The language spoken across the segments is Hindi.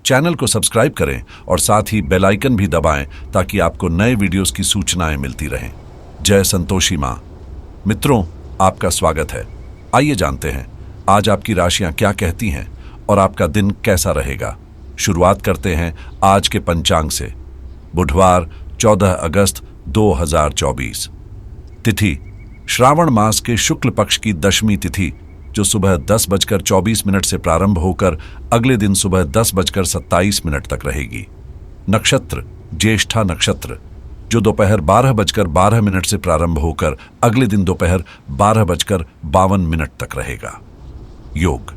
चैनल को सब्सक्राइब करें और साथ ही बेल आइकन भी दबाएं ताकि आपको नए वीडियोस की सूचनाएं मिलती रहें। जय संतोषी मां। मित्रों, आपका स्वागत है। आइए जानते हैं आज आपकी राशियां क्या कहती हैं और आपका दिन कैसा रहेगा। शुरुआत करते हैं आज के पंचांग से। बुधवार 14 अगस्त 2024। तिथि श्रावण मास के शुक्ल पक्ष की दशमी तिथि, जो सुबह 10:24 से प्रारंभ होकर अगले दिन सुबह 10:27 तक रहेगी। नक्षत्र ज्येष्ठा नक्षत्र, जो दोपहर 12:12 से प्रारंभ होकर अगले दिन दोपहर 12:52 तक रहेगा। योग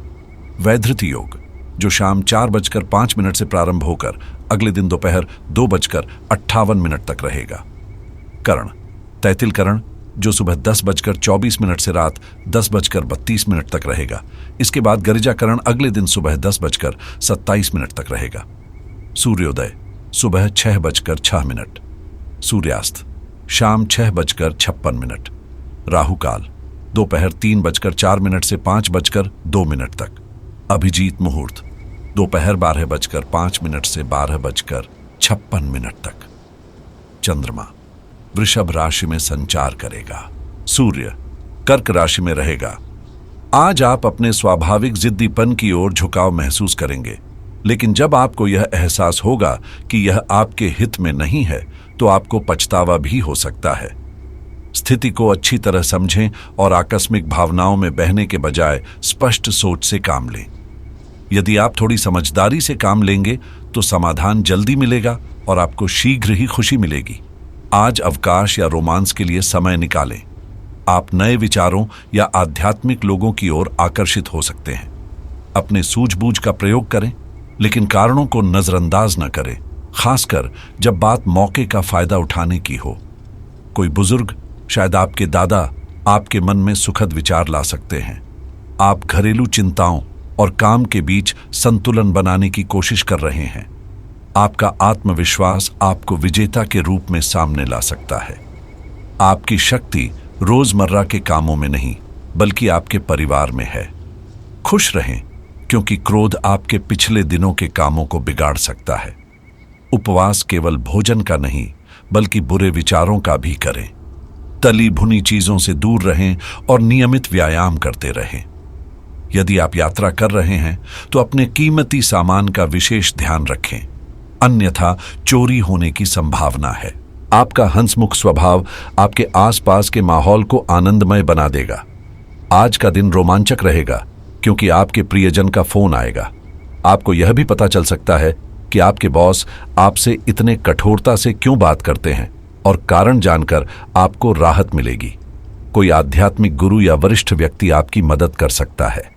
वैधृति योग, जो शाम 4:05 से प्रारंभ होकर अगले दिन दोपहर 2:58 तक रहेगा। करण तैतिल करण, जो सुबह 10:24 से रात 10:32 तक रहेगा। इसके बाद गरिजाकरण अगले दिन सुबह 10:27 तक रहेगा। सूर्योदय सुबह 6:06। सूर्यास्त शाम 6:56। राहुकाल दोपहर 3:04 से 5:02 तक। अभिजीत मुहूर्त दोपहर 12:05 से 12:56 तक। चंद्रमा वृषभ राशि में संचार करेगा। सूर्य कर्क राशि में रहेगा। आज आप अपने स्वाभाविक जिद्दीपन की ओर झुकाव महसूस करेंगे, लेकिन जब आपको यह एहसास होगा कि यह आपके हित में नहीं है तो आपको पछतावा भी हो सकता है। स्थिति को अच्छी तरह समझें और आकस्मिक भावनाओं में बहने के बजाय स्पष्ट सोच से काम लें। यदि आप थोड़ी समझदारी से काम लेंगे तो समाधान जल्दी मिलेगा और आपको शीघ्र ही खुशी मिलेगी। आज अवकाश या रोमांस के लिए समय निकालें। आप नए विचारों या आध्यात्मिक लोगों की ओर आकर्षित हो सकते हैं। अपने सूझबूझ का प्रयोग करें, लेकिन कारणों को नजरअंदाज न करें, खासकर जब बात मौके का फायदा उठाने की हो। कोई बुजुर्ग, शायद आपके दादा, आपके मन में सुखद विचार ला सकते हैं। आप घरेलू चिंताओं और काम के बीच संतुलन बनाने की कोशिश कर रहे हैं। आपका आत्मविश्वास आपको विजेता के रूप में सामने ला सकता है। आपकी शक्ति रोजमर्रा के कामों में नहीं, बल्कि आपके परिवार में है। खुश रहें, क्योंकि क्रोध आपके पिछले दिनों के कामों को बिगाड़ सकता है। उपवास केवल भोजन का नहीं, बल्कि बुरे विचारों का भी करें। तली भुनी चीजों से दूर रहें और नियमित व्यायाम करते रहें। यदि आप यात्रा कर रहे हैं तो अपने कीमती सामान का विशेष ध्यान रखें, अन्यथा चोरी होने की संभावना है। आपका हंसमुख स्वभाव आपके आसपास के माहौल को आनंदमय बना देगा। आज का दिन रोमांचक रहेगा, क्योंकि आपके प्रियजन का फोन आएगा। आपको यह भी पता चल सकता है कि आपके बॉस आपसे इतने कठोरता से क्यों बात करते हैं, और कारण जानकर आपको राहत मिलेगी। कोई आध्यात्मिक गुरु या वरिष्ठ व्यक्ति आपकी मदद कर सकता है।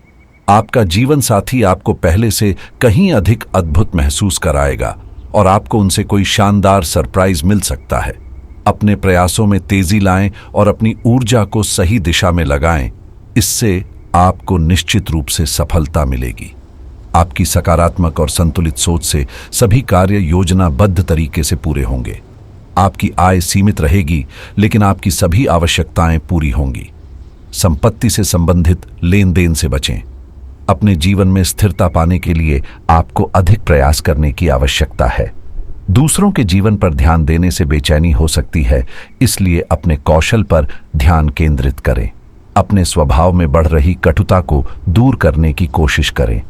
आपका जीवन साथी आपको पहले से कहीं अधिक अद्भुत महसूस कराएगा और आपको उनसे कोई शानदार सरप्राइज मिल सकता है। अपने प्रयासों में तेजी लाएं और अपनी ऊर्जा को सही दिशा में लगाएं। इससे आपको निश्चित रूप से सफलता मिलेगी। आपकी सकारात्मक और संतुलित सोच से सभी कार्य योजनाबद्ध तरीके से पूरे होंगे। आपकी आय सीमित रहेगी, लेकिन आपकी सभी आवश्यकताएं पूरी होंगी। संपत्ति से संबंधित लेन देन से बचें। अपने जीवन में स्थिरता पाने के लिए आपको अधिक प्रयास करने की आवश्यकता है। दूसरों के जीवन पर ध्यान देने से बेचैनी हो सकती है, इसलिए अपने कौशल पर ध्यान केंद्रित करें। अपने स्वभाव में बढ़ रही कटुता को दूर करने की कोशिश करें।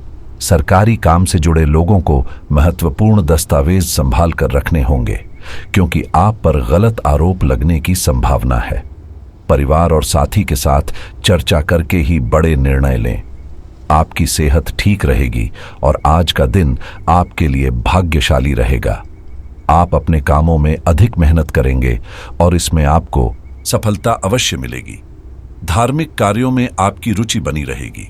सरकारी काम से जुड़े लोगों को महत्वपूर्ण दस्तावेज संभाल कर रखने होंगे, क्योंकि आप पर गलत आरोप लगने की संभावना है। परिवार और साथी के साथ चर्चा करके ही बड़े निर्णय लें। आपकी सेहत ठीक रहेगी और आज का दिन आपके लिए भाग्यशाली रहेगा। आप अपने कामों में अधिक मेहनत करेंगे और इसमें आपको सफलता अवश्य मिलेगी। धार्मिक कार्यों में आपकी रुचि बनी रहेगी।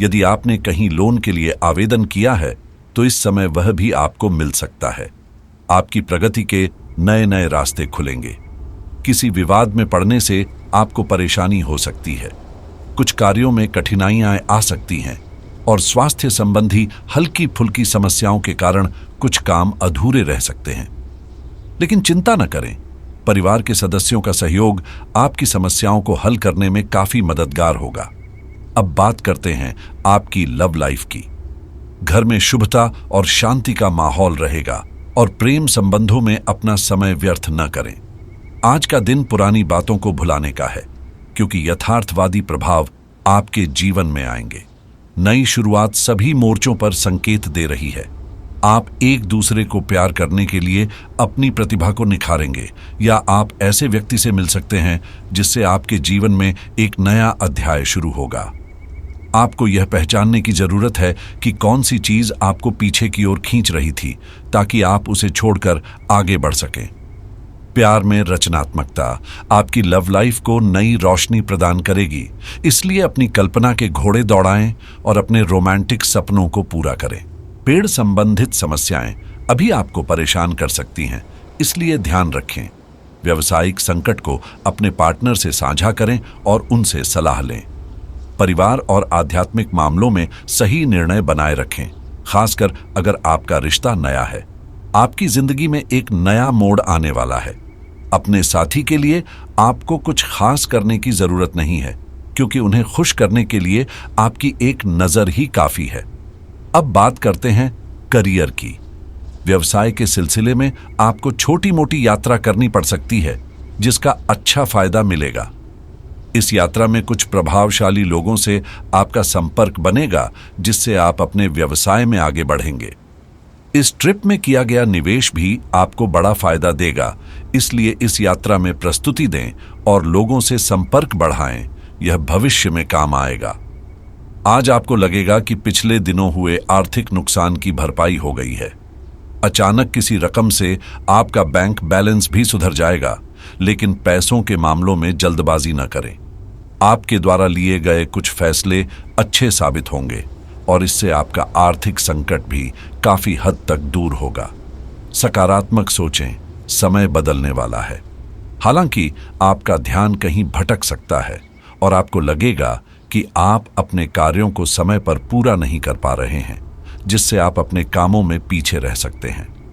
यदि आपने कहीं लोन के लिए आवेदन किया है तो इस समय वह भी आपको मिल सकता है। आपकी प्रगति के नए नए रास्ते खुलेंगे। किसी विवाद में पड़ने से आपको परेशानी हो सकती है। कुछ कार्यों में कठिनाइयां आ सकती हैं और स्वास्थ्य संबंधी हल्की फुल्की समस्याओं के कारण कुछ काम अधूरे रह सकते हैं। लेकिन चिंता न करें, परिवार के सदस्यों का सहयोग आपकी समस्याओं को हल करने में काफी मददगार होगा। अब बात करते हैं आपकी लव लाइफ की। घर में शुभता और शांति का माहौल रहेगा और प्रेम संबंधों में अपना समय व्यर्थ न करें। आज का दिन पुरानी बातों को भुलाने का है, क्योंकि यथार्थवादी प्रभाव आपके जीवन में आएंगे। नई शुरुआत सभी मोर्चों पर संकेत दे रही है। आप एक दूसरे को प्यार करने के लिए अपनी प्रतिभा को निखारेंगे, या आप ऐसे व्यक्ति से मिल सकते हैं जिससे आपके जीवन में एक नया अध्याय शुरू होगा। आपको यह पहचानने की जरूरत है कि कौन सी चीज आपको पीछे की ओर खींच रही थी, ताकि आप उसे छोड़कर आगे बढ़ सकें। प्यार में रचनात्मकता आपकी लव लाइफ को नई रोशनी प्रदान करेगी, इसलिए अपनी कल्पना के घोड़े दौड़ाएं और अपने रोमांटिक सपनों को पूरा करें। पेड़ संबंधित समस्याएं अभी आपको परेशान कर सकती हैं, इसलिए ध्यान रखें। व्यावसायिक संकट को अपने पार्टनर से साझा करें और उनसे सलाह लें। परिवार और आध्यात्मिक मामलों में सही निर्णय बनाए रखें, खासकर अगर आपका रिश्ता नया है। आपकी जिंदगी में एक नया मोड़ आने वाला है। अपने साथी के लिए आपको कुछ खास करने की जरूरत नहीं है, क्योंकि उन्हें खुश करने के लिए आपकी एक नजर ही काफी है। अब बात करते हैं करियर की। व्यवसाय के सिलसिले में आपको छोटी मोटी यात्रा करनी पड़ सकती है, जिसका अच्छा फायदा मिलेगा। इस यात्रा में कुछ प्रभावशाली लोगों से आपका संपर्क बनेगा, जिससे आप अपने व्यवसाय में आगे बढ़ेंगे। इस ट्रिप में किया गया निवेश भी आपको बड़ा फायदा देगा, इसलिए इस यात्रा में प्रस्तुति दें और लोगों से संपर्क बढ़ाएं। यह भविष्य में काम आएगा। आज आपको लगेगा कि पिछले दिनों हुए आर्थिक नुकसान की भरपाई हो गई है। अचानक किसी रकम से आपका बैंक बैलेंस भी सुधर जाएगा, लेकिन पैसों के मामलों में जल्दबाजी न करें। आपके द्वारा लिए गए कुछ फैसले अच्छे साबित होंगे और इससे आपका आर्थिक संकट भी काफी हद तक दूर होगा। सकारात्मक सोचें, समय बदलने वाला है। हालांकि आपका ध्यान कहीं भटक सकता है और आपको लगेगा कि आप अपने कार्यों को समय पर पूरा नहीं कर पा रहे हैं, जिससे आप अपने कामों में पीछे रह सकते हैं।